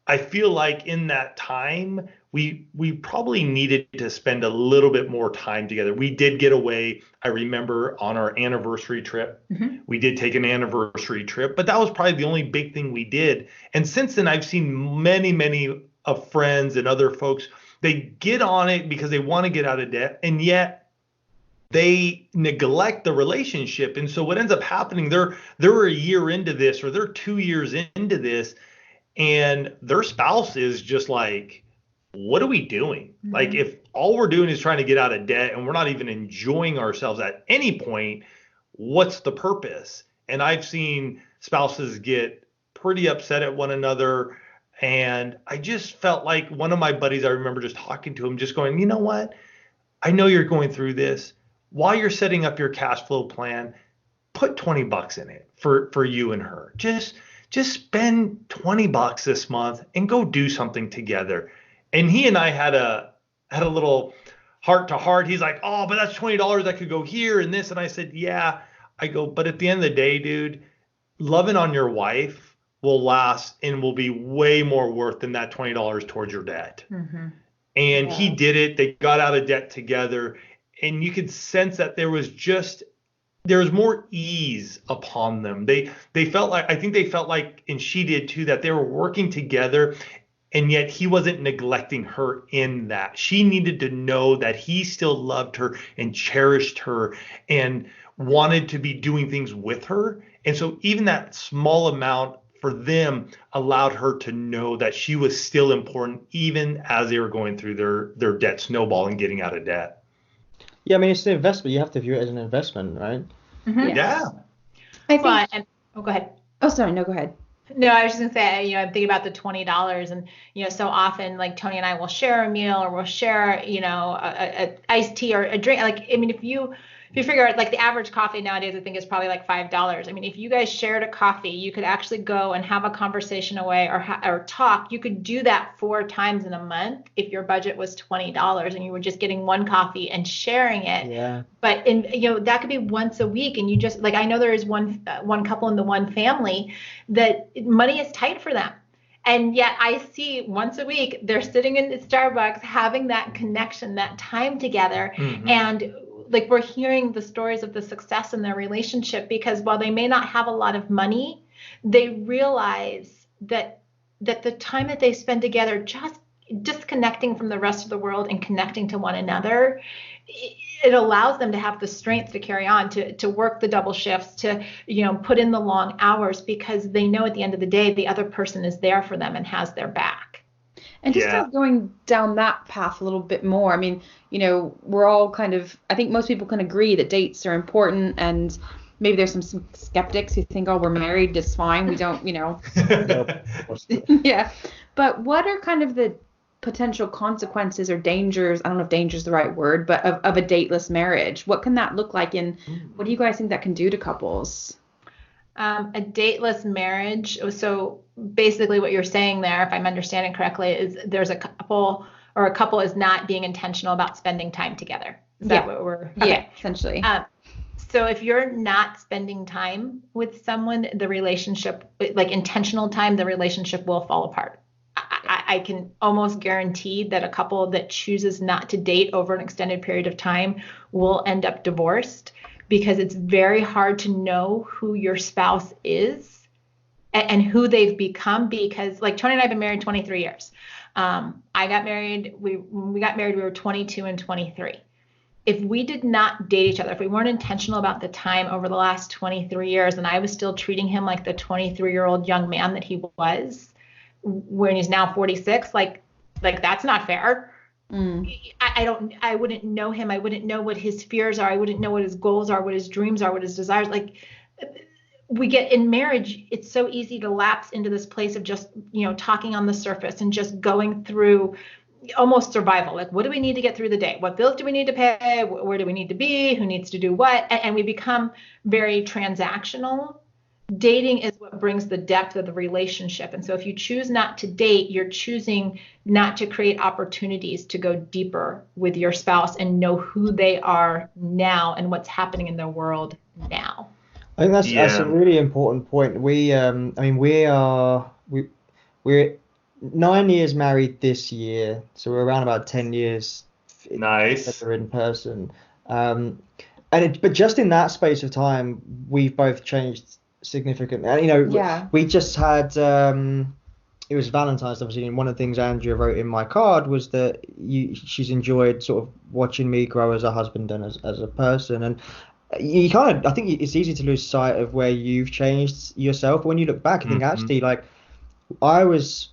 I feel like in that time, we probably needed to spend a little bit more time together. We did get away. I remember on our anniversary trip, we did take an anniversary trip, but that was probably the only big thing we did. And since then, I've seen many of friends and other folks, they get on it because they want to get out of debt, and yet they neglect the relationship. And so what ends up happening, they're a year into this, or they're 2 years into this, and their spouse is just like, what are we doing? Like, if all we're doing is trying to get out of debt and we're not even enjoying ourselves at any point, what's the purpose? And I've seen spouses get pretty upset at one another. And I just felt like one of my buddies, I remember just talking to him, just going, you know what? I know you're going through this. While you're setting up your cash flow plan, put $20 in it for you and her. Just spend $20 this month and go do something together. And he and I had a little heart to heart. He's like, oh, but that's $20 that could go here and this. And I said, yeah. I go, but at the end of the day, dude, loving on your wife will last and will be way more worth than that $20 towards your debt. And he did it. They got out of debt together. And you could sense that there was more ease upon them. They felt like, I think they felt like, and she did too, that they were working together, and yet he wasn't neglecting her in that. She needed to know that he still loved her and cherished her and wanted to be doing things with her. And so even that small amount for them allowed her to know that she was still important, even as they were going through their debt snowball and getting out of debt. Yeah, I mean, it's an investment. You have to view it as an investment, right? Yeah. I think. Go ahead. Oh, sorry. No, go ahead. No, I was just gonna say, I'm thinking about the $20, and so often, like, Tony and I will share a meal, or we'll share, a iced tea or a drink. Like, I mean, if you figure out, like, the average coffee nowadays, I think is probably like $5. I mean, if you guys shared a coffee, you could actually go and have a conversation away, or talk. You could do that 4 times in a month if your budget was $20 and you were just getting one coffee and sharing it. Yeah. But that could be once a week, and you just, like, I know there is one couple in the one family that money is tight for them. And yet I see once a week they're sitting in Starbucks having that connection, that time together. And like, we're hearing the stories of the success in their relationship, because while they may not have a lot of money, they realize that the time that they spend together, just disconnecting from the rest of the world and connecting to one another, it allows them to have the strength to carry on, to work the double shifts, to put in the long hours, because they know at the end of the day the other person is there for them and has their back. And just kind of going down that path a little bit more. I mean, we're all kind of, I think most people can agree that dates are important, and maybe there's some skeptics who think, oh, we're married, it's fine, we don't, yeah. But what are kind of the potential consequences or dangers, I don't know if danger is the right word, but of a dateless marriage? What can that look like, and what do you guys think that can do to couples? A dateless marriage. So basically what you're saying there, if I'm understanding correctly, is there's a couple is not being intentional about spending time together. Is that what we're... Okay. Yeah, essentially. So if you're not spending time with someone, the relationship, like intentional time, the relationship will fall apart. I can almost guarantee that a couple that chooses not to date over an extended period of time will end up divorced, because it's very hard to know who your spouse is and who they've become. Because, like, Tony and I have been married 23 years. When we got married, we were 22 and 23. If we did not date each other, if we weren't intentional about the time over the last 23 years, and I was still treating him like the 23-year-old young man that he was when he's now 46, like that's not fair. I wouldn't know him. I wouldn't know what his fears are. I wouldn't know what his goals are, what his dreams are, what his desires. Like, we get in marriage, it's so easy to lapse into this place of just, talking on the surface and just going through almost survival. Like, what do we need to get through the day? What bills do we need to pay? Where do we need to be? Who needs to do what? And we become very transactional. Dating is what brings the depth of the relationship. And so if you choose not to date, you're choosing not to create opportunities to go deeper with your spouse and know who they are now and what's happening in their world now. I think that's a really important point. We're 9 years married this year, so we're around about 10 years Nice. together in person. But just in that space of time, we've both changed significantly. And Yeah. we just had it was Valentine's, obviously, and one of the things Andrea wrote in my card was that she's enjoyed sort of watching me grow as a husband and as a person. And you kind of, I think it's easy to lose sight of where you've changed yourself. When you look back, I think actually, like, I was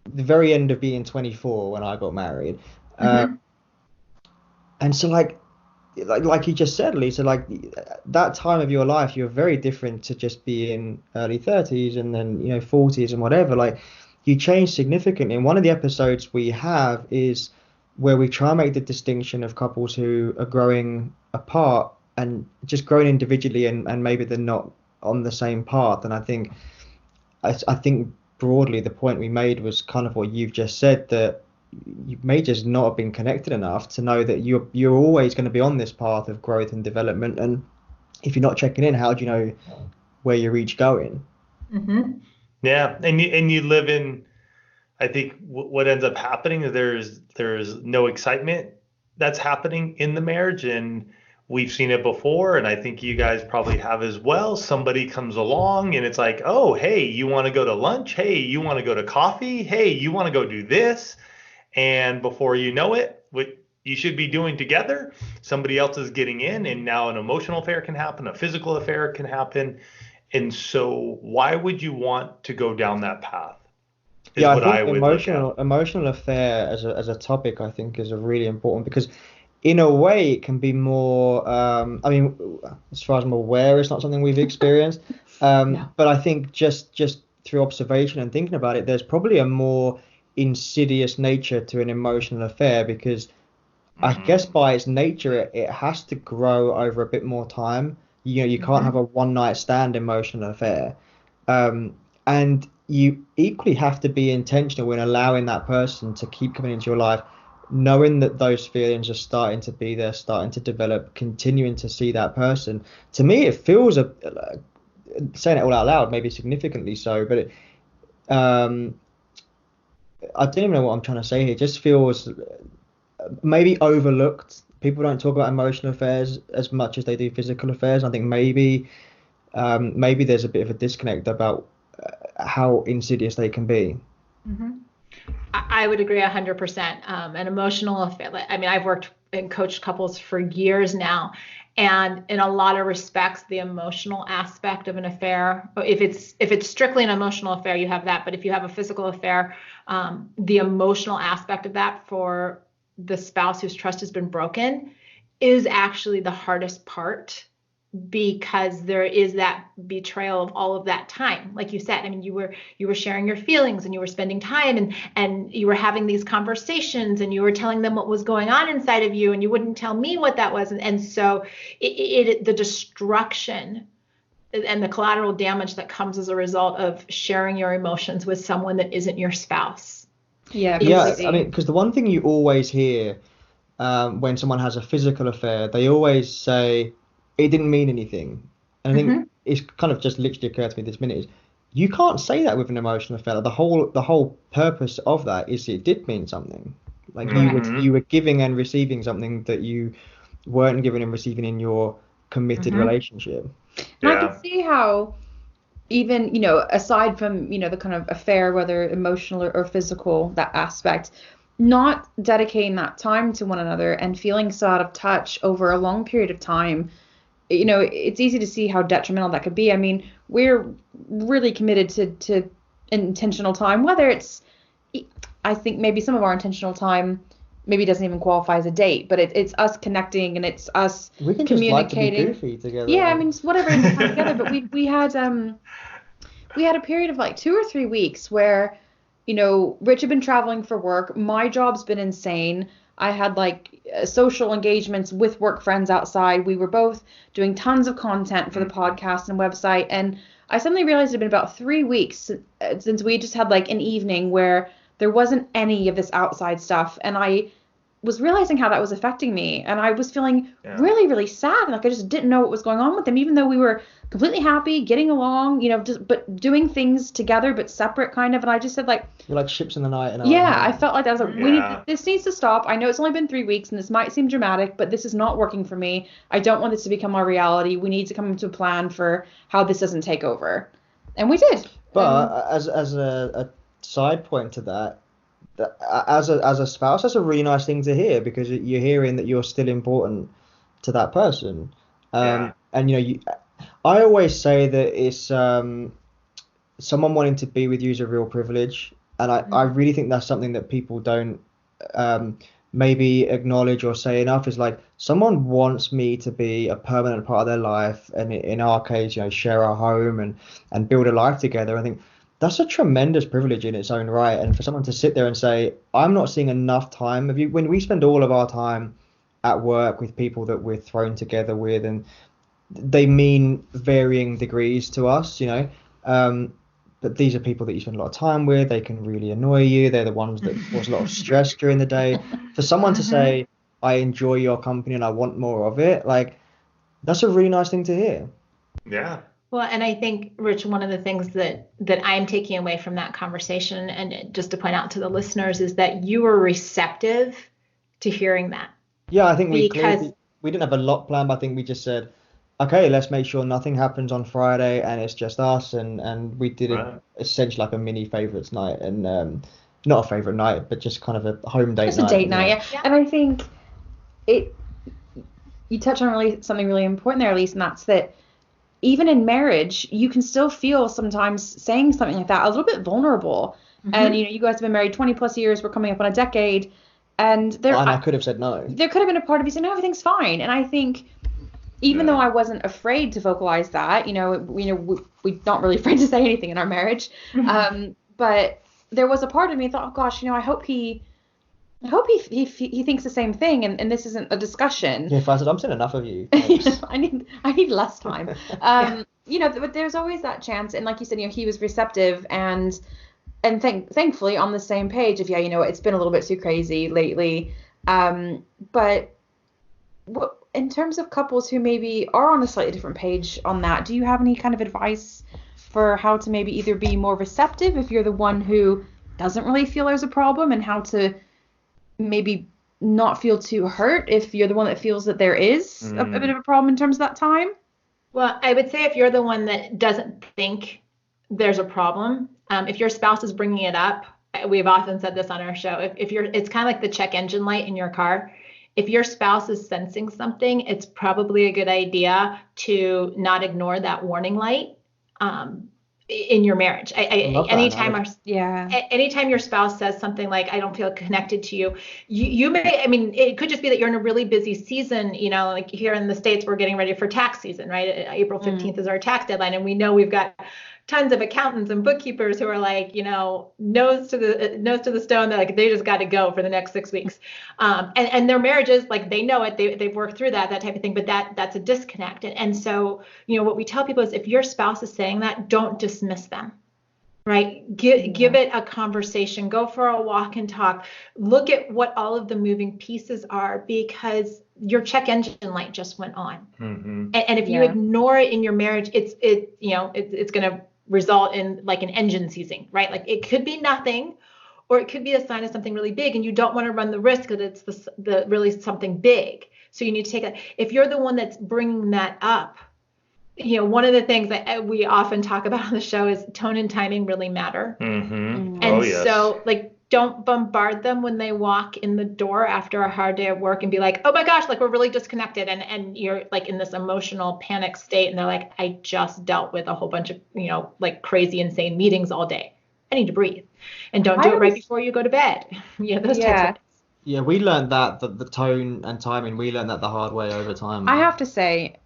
the very end of being 24 when I got married. And so like you just said, Lisa, like that time of your life, you're very different to just being early 30s and then 40s and whatever. Like, you change significantly. And one of the episodes we have is where we try and make the distinction of couples who are growing apart and just growing individually, and maybe they're not on the same path. And I think broadly the point we made was kind of what you've just said, that you may just not have been connected enough to know that you're always going to be on this path of growth and development. And if you're not checking in, how do you know where you're each going? Yeah, and you live in, I think what ends up happening is there's no excitement that's happening in the marriage, and we've seen it before, and I think you guys probably have as well. Somebody comes along and it's like, oh, hey, you want to go to lunch? Hey, you want to go to coffee? Hey, you want to go do this? And before you know it, what you should be doing together, somebody else is getting in, and now an emotional affair can happen, a physical affair can happen. And so why would you want to go down that path? Yeah, I think emotional affair as a topic, I think, is a really important, because in a way it can be more, I mean, as far as I'm aware, it's not something we've experienced. No. But I think just through observation and thinking about it, there's probably a more insidious nature to an emotional affair, because I guess by its nature it has to grow over a bit more time. You can't have a one night stand emotional affair, and you equally have to be intentional in allowing that person to keep coming into your life, knowing that those feelings are starting to be there, starting to develop, continuing to see that person. To me, it feels saying it all out loud, maybe significantly so, but I don't even know what I'm trying to say here. It just feels maybe overlooked. People don't talk about emotional affairs as much as they do physical affairs. I think maybe there's a bit of a disconnect about how insidious they can be. I would agree 100%. An emotional affair. I mean, I've worked and coached couples for years now, and in a lot of respects, the emotional aspect of an affair, if it's strictly an emotional affair, you have that. But if you have a physical affair, the emotional aspect of that for the spouse whose trust has been broken is actually the hardest part, because there is that betrayal of all of that time. Like you said, I mean, you were sharing your feelings, and you were spending time, and you were having these conversations, and you were telling them what was going on inside of you, and you wouldn't tell me what that was. And so the destruction and the collateral damage that comes as a result of sharing your emotions with someone that isn't your spouse. Yeah, I mean, because the one thing you always hear when someone has a physical affair, they always say, it didn't mean anything. And I think it's kind of just literally occurred to me this minute is, you can't say that with an emotional affair. The whole purpose of that is it did mean something. Like you were giving and receiving something that you weren't giving and receiving in your committed relationship. And I can see how, even, aside from, the kind of affair, whether emotional or physical, that aspect, not dedicating that time to one another and feeling so out of touch over a long period of time, it's easy to see how detrimental that could be. I mean, we're really committed to intentional time, whether it's, I think maybe some of our intentional time maybe doesn't even qualify as a date, but it's us connecting, and it's us communicating. Just like to be goofy together. Yeah, I mean, whatever it is together. But we had a period of like 2 or 3 weeks where, Rich had been traveling for work. My job's been insane. I had like social engagements with work friends outside. We were both doing tons of content for the podcast and website. And I suddenly realized it had been about 3 weeks since we just had like an evening where there wasn't any of this outside stuff. And I was realizing how that was affecting me, and I was feeling really, really sad. Like I just didn't know what was going on with him, even though we were completely happy, getting along, but doing things together but separate kind of. And I just said like, you're like ships in the night. And I felt like that. I was like, this needs to stop. I know it's only been 3 weeks, and this might seem dramatic, but this is not working for me. I don't want this to become our reality. We need to come to a plan for how this doesn't take over, and we did. But as a side point to that, as a spouse, that's a really nice thing to hear, because you're hearing that you're still important to that person. And I always say that it's someone wanting to be with you is a real privilege, and I really think that's something that people don't maybe acknowledge or say enough. Is like, someone wants me to be a permanent part of their life, and in our case, share our home and build a life together. I think that's a tremendous privilege in its own right. And for someone to sit there and say, I'm not seeing enough time of you, when we spend all of our time at work with people that we're thrown together with, and they mean varying degrees to us, but these are people that you spend a lot of time with. They can really annoy you. They're the ones that cause a lot of stress during the day. For someone to say, I enjoy your company and I want more of it, like, that's a really nice thing to hear. Yeah. Well, and I think, Rich, one of the things that I'm taking away from that conversation, and just to point out to the listeners, is that you were receptive to hearing that. Yeah, I think we didn't have a lot planned, but I think we just said, okay, let's make sure nothing happens on Friday and it's just us, and we did it essentially like a mini favorites night, and not a favorite night, but just kind of a home date night. Just a date night, yeah. And I think you touch on something really important there, Elise, and that's that even in marriage, you can still feel sometimes saying something like that a little bit vulnerable. And you guys have been married 20 plus years. We're coming up on a decade, and I could have said no. There could have been a part of you saying, no, everything's fine. And I think even though I wasn't afraid to vocalize that, we're not really afraid to say anything in our marriage. But there was a part of me that thought, oh gosh, I hope he thinks the same thing, and this isn't a discussion. Yeah, if I said, I'm seeing enough of you. I need less time. But there's always that chance, and like you said, he was receptive and thankfully on the same page of, it's been a little bit too crazy lately. But in terms of couples who maybe are on a slightly different page on that, do you have any kind of advice for how to maybe either be more receptive if you're the one who doesn't really feel there's a problem, and how to maybe not feel too hurt if you're the one that feels that there is a bit of a problem in terms of that time? Well, I would say if you're the one that doesn't think there's a problem, if your spouse is bringing it up, we've often said this on our show, it's kind of like the check engine light in your car. If your spouse is sensing something, it's probably a good idea to not ignore that warning light in your marriage. Anytime your spouse says something like, I don't feel connected to you, you may, it could just be that you're in a really busy season, like here in the States, we're getting ready for tax season, right? April 15th is our tax deadline. And we know we've got tons of accountants and bookkeepers who are like, nose to the stone. They're like, they just got to go for the next 6 weeks. And their marriages, like, they know it, they've worked through that type of thing, but that's a disconnect. And so, what we tell people is, if your spouse is saying that, don't dismiss them, right? Give it a conversation, go for a walk and talk, look at what all of the moving pieces are, because your check engine light just went on. And if you ignore it in your marriage, it's going to result in like an engine seizing, right? Like, it could be nothing, or it could be a sign of something really big, and you don't want to run the risk that it's the really something big. So you need to take it. If you're the one that's bringing that up, one of the things that we often talk about on the show is tone and timing really matter. And so, like, don't bombard them when they walk in the door after a hard day at work and be like, oh my gosh, like, we're really disconnected. And you're like in this emotional panic state. And they're like, I just dealt with a whole bunch of, like crazy, insane meetings all day. I need to breathe. And don't do it right before you go to bed. Those types of things. Yeah, we learned that the tone and timing, we learned that the hard way over time. I have to say,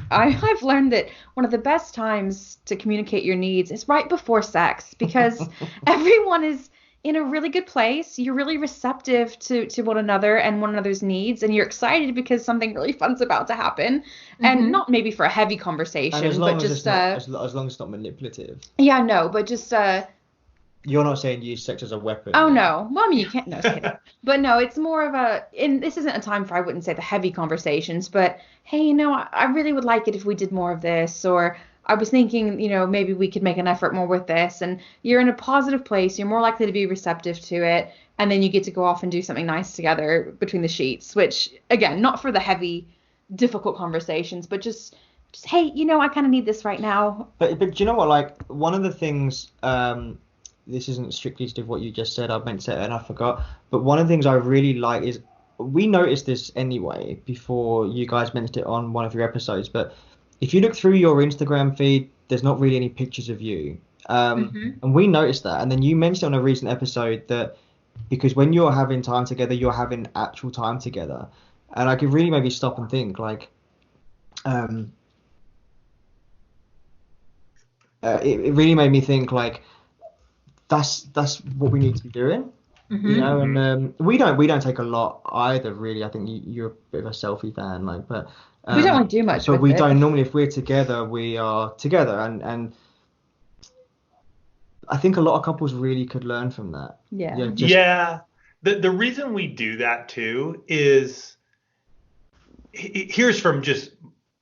I've learned that one of the best times to communicate your needs is right before sex, because everyone is in a really good place. You're really receptive to one another and one another's needs, and you're excited because something really fun's about to happen. And not maybe for a heavy conversation, but just as long as it's not manipulative. Yeah, no, but just You're not saying use sex as a weapon. Oh no. Well, I mean, you can't. No, just kidding. But no, it's more of and this isn't a time for, I wouldn't say, the heavy conversations, but hey, I really would like it if we did more of this, or I was thinking, maybe we could make an effort more with this, and you're in a positive place, you're more likely to be receptive to it, and then you get to go off and do something nice together between the sheets, which, again, not for the heavy, difficult conversations, but just hey, I kind of need this right now. But do you know what? Like, one of the things, this isn't strictly to what you just said, I meant to say it and I forgot, but one of the things I really like is, we noticed this anyway before you guys mentioned it on one of your episodes, but if you look through your Instagram feed, there's not really any pictures of you. And we noticed that. And then you mentioned on a recent episode that because when you're having time together, you're having actual time together. And I could really maybe stop and think, like, it really made me think, like, that's what we need to be doing. And we don't take a lot either, really. I think you're a bit of a selfie fan, like, but we don't really do much. But with we it. don't normally. If we're together, we are together, and I think a lot of couples really could learn from that. Yeah. Yeah. The reason we do that too is, here's from just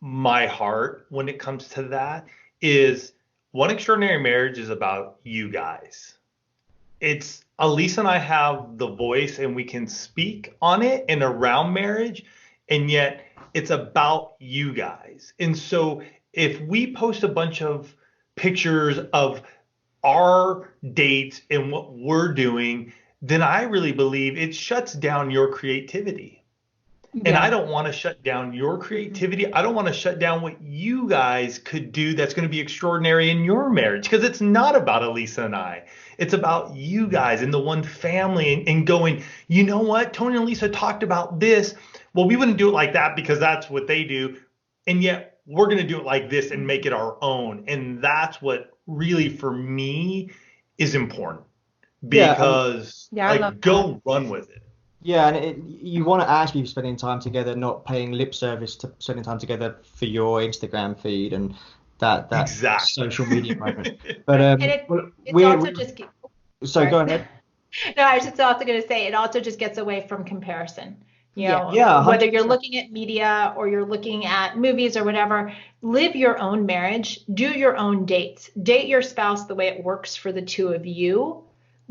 my heart when it comes to that, is One Extraordinary Marriage is about you guys. It's Alisa and I have the voice and we can speak on it and around marriage, and yet it's about you guys. And so if we post a bunch of pictures of our dates and what we're doing, then I really believe it shuts down your creativity. Yeah. And I don't want to shut down your creativity. I don't want to shut down what you guys could do that's going to be extraordinary in your marriage, because it's not about Alisa and I. It's about you guys and the one family, and going, you know what? Tony and Alisa talked about this. Well, we wouldn't do it like that because that's what they do. And yet we're going to do it like this and make it our own. And that's what really, for me, is important, because go run with it. Yeah, and you want to actually be spending time together, not paying lip service to spending time together for your Instagram feed and that exactly. Social media moment. But so go ahead. No, I was just also going to say, it also just gets away from comparison. Yeah, whether you're looking at media or you're looking at movies or whatever, live your own marriage, do your own dates, date your spouse the way it works for the two of you,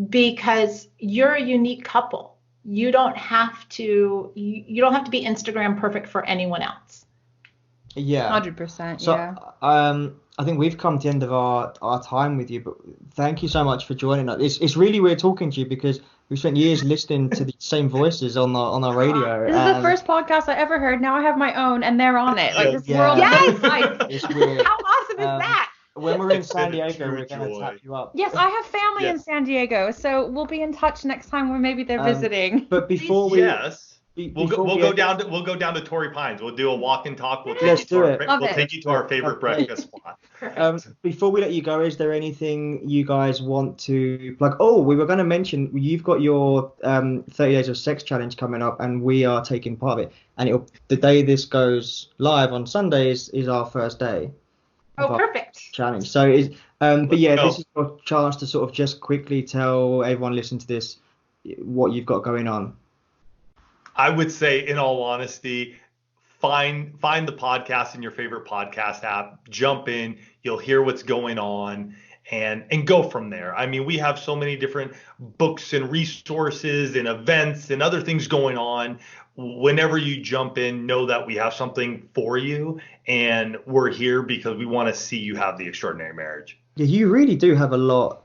because you're a unique couple. You don't have to be Instagram perfect for anyone else. Yeah, 100%. So, yeah. I think we've come to the end of our time with you, but thank you so much for joining us. It's really weird talking to you, because we spent years listening to the same voices on our radio. This is the first podcast I ever heard. Now I have my own, and they're on it. Like, this world. Yes. It's weird. How awesome is that? When we're in San Diego, we're going to tap you up. Yes, I have family in San Diego, so we'll be in touch next time when maybe they're visiting. But before we we'll go down to Torrey Pines. We'll do a walk and talk. We'll take you to our favorite breakfast spot. Before we let you go, is there anything you guys want to plug? Oh, we were going to mention, you've got your 30 Days of Sex challenge coming up, and we are taking part of it. And the day this goes live on Sunday is our first day. Oh, perfect. Challenge. So this is your chance to sort of just quickly tell everyone listening to this what you've got going on. I would say, in all honesty, find the podcast in your favorite podcast app, jump in, you'll hear what's going on, and go from there. I mean, we have so many different books and resources and events and other things going on. Whenever you jump in, know that we have something for you, and we're here because we want to see you have the extraordinary marriage. Yeah, you really do have a lot.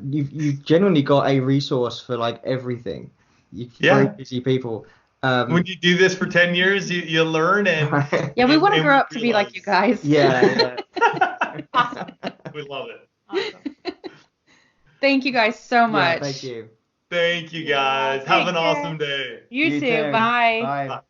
You've genuinely got a resource for like everything. You're very busy people. When you do this for 10 years, you learn, and we want to grow up to be like you guys. Yeah. Awesome. We love it. Awesome. Thank you guys so much. Thank you. Thank you guys. Have an awesome day. You too. Bye. Bye.